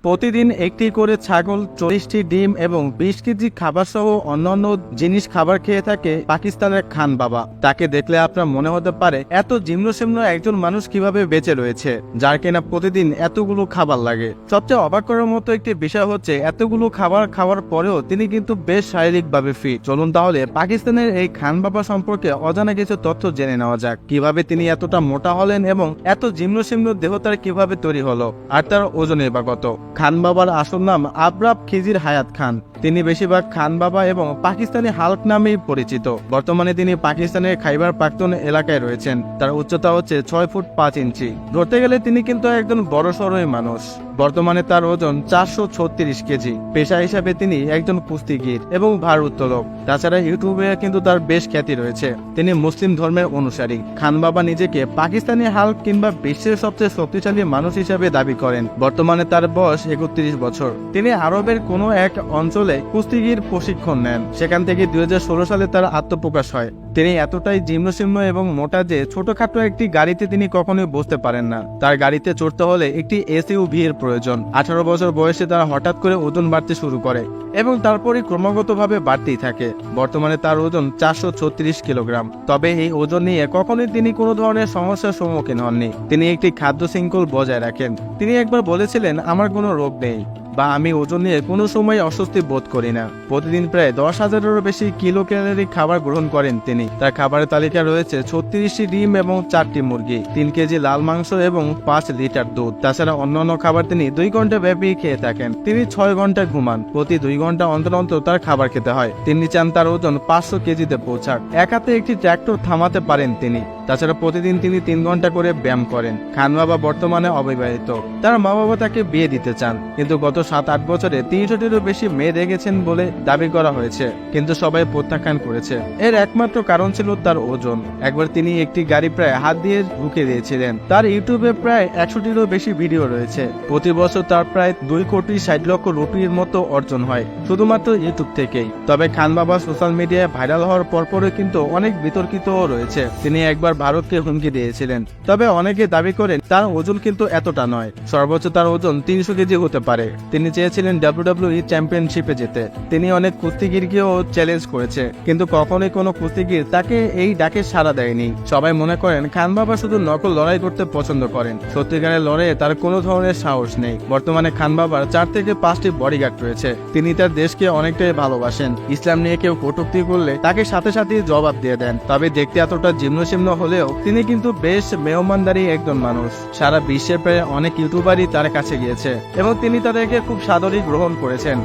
প্রতিদিন একটি করে ছাগল, 40টি ডিম এবং 20 কেজি খাবার সহ অন্যান্য জিনিস খাবার খেয়ে থাকে পাকিস্তানের খান বাবা। তাকে দেখলে আপনার মনে হতে পারে এত জীর্ণশীর্ণ একজন মানুষ কিভাবে বেঁচে রয়েছে, যার কিনা প্রতিদিন এতগুলো খাবার লাগে। সবচেয়ে অবাক করার মতো একটি বিষয় হচ্ছে এতগুলো খাবার খাওয়ার পরেও তিনি কিন্তু বেশ শারীরিকভাবে ফিট। চলুন তাহলে পাকিস্তানের এই খান বাবা সম্পর্কে অজানা কিছু তথ্য জেনে নেওয়া যাক। কিভাবে তিনি এতটা মোটা হলেন এবং এত জীর্ণশীর্ণ দেহ তার কিভাবে তৈরি হলো, আর তার ওজনের বা কত। খান বাবার আসল নাম আবরাব খিজির হায়াত খান। তিনি বেশিরভাগ খান বাবা এবং পাকিস্তানি হাল্ক নামেই পরিচিত। বর্তমানে তিনি পাকিস্তানের খাইবার পাখতুন এলাকায় রয়েছেন। তার উচ্চতা হচ্ছে 6 ফুট 5 ইঞ্চি। ধরতে গেলে তিনি কিন্তু একজন বড় সড়ই মানুষ। বর্তমানে তার ওজন 436 কেজি। পেশা হিসাবে তিনি একজন কুস্তিগির এবং ভারোত্তোলক। তাছাড়া ইউটিউবে কিন্তু তার বেশ খ্যাতি রয়েছে। তিনি মুসলিম ধর্মের অনুসারী। খান বাবা নিজেকে পাকিস্তানি হাল্ক কিংবা বিশ্বের সবচেয়ে শক্তিশালী মানুষ হিসাবে দাবি করেন। বর্তমানে তার বয়স 31 বছর। তিনি আরবের কোনো এক অঞ্চলে কুস্তিগির প্রশিক্ষণ নেন। সেখান থেকে 2016 সালে তার আত্মপ্রকাশ হয়। তিনি এতটাই জীর্ণশীর্ণ এবং মোটা যে ছোটখাটো একটি গাড়িতে তিনি কখনোই বসতে পারেন না। তার গাড়িতে চড়তে হলে একটি এসইউভি এর প্রয়োজন। 18 বছর বয়সে তার হঠাৎ করে ওজন বাড়তে শুরু করে এবং তারপরই ক্রমাগতভাবে বাড়তেই থাকে। বর্তমানে তার ওজন 436 কিলোগ্রাম। তবে এই ওজন নিয়ে কখনোই তিনি কোনো ধরনের সমস্যার সম্মুখীন হননি। তিনি একটি খাদ্য শৃঙ্খল বজায় রাখেন। তিনি একবার বলেছিলেন, আমার কোনো রোগ নেই বা আমি ওজন নিয়ে কোনো সময় অস্বস্তি বোধ করি না। প্রতিদিন প্রায় 10,000-এরও বেশি কিলো ক্যালোরি খাবার গ্রহণ করেন তিনি। তার খাবারের তালিকা রয়েছে 36টি ডিম এবং 4টি মুরগি, 3 কেজি লাল মাংস এবং 5 লিটার দুধ। তাছাড়া অন্যান্য খাবার তিনি 2 ঘন্টা ব্যাপী খেয়ে থাকেন। তিনি 6 ঘন্টা ঘুমান। প্রতি 2 ঘন্টা অন্তর অন্তর তার খাবার খেতে হয়। তিনি চান তার ওজন 500 কেজিতে পৌঁছাক। এক হাতে একটি ট্র্যাক্টর থামাতে পারেন তিনি। তাছাড়া প্রতিদিন তিনি 3 ঘন্টা করে ব্যায়াম করেন। খান বাবা বর্তমানে অবিবাহিত। তার মা বাবা তাকে বিয়ে দিতে চান, কিন্তু গত 7-8 বছরে 300-টিরও বেশি মেয়ে দেখেছেন বলে দাবি করা হয়েছে, কিন্তু সবাই প্রত্যাখ্যান করেছে। এর একমাত্র কারণ ছিল তার ওজন। একবার তিনি একটি গাড়ি প্রায় হাত দিয়ে ঢুকে দিয়েছিলেন। তার ইউটিউবে প্রায় 100-টিরও বেশি ভিডিও রয়েছে। প্রতি বছর তার প্রায় 2,60,00,000 রুপির মতো অর্জন হয় শুধুমাত্র ইউটিউব থেকেই। তবে খান বাবা সোশ্যাল মিডিয়ায় ভাইরাল হওয়ার পরপরই কিন্তু অনেক বিতর্কিতও রয়েছে। তিনি একবার ভারতকে হুমকি দিয়েছিলেন। তবে অনেকে দাবি করেন তার ওজন কিন্তু এতটা নয়। সর্বোচ্চ তার ওজন 300 কেজি হতে পারে। তিনি চেয়েছিলেন WWE চ্যাম্পিয়নশিপে যেতে। তিনি অনেক কুস্তিগিরকেও চ্যালেঞ্জ করেছে, কিন্তু কখনোই কোনো কুস্তিগির তাকে এই ডাকে সাড়া দেয়নি। সবাই মনে করেন খান বাবা শুধু নকল লড়াই করতে পছন্দ করেন। সত্যিকারের লড়াইয়ে তার কোনো ধরনের সাহস নেই। বর্তমানে খান বাবার 4 থেকে 5টি বডিগার্ড রয়েছে। তিনি তার দেশকে অনেকটাই ভালোবাসেন। ইসলাম নিয়ে কেউ কটূক্তি করলে তাকে সাথে সাথে জবাব দিয়ে দেন। তবে দেখতে এতটা জীর্ণশীর্ণ হলেও তিনি কিন্তু বেশ মেহমানদারি একজন মানুষ। সারা বিশ্বের প্রায় অনেক ইউটিউবারই তার কাছে গিয়েছে এবং তিনি তাদেরকে খুব সাদরে গ্রহণ করেছেন।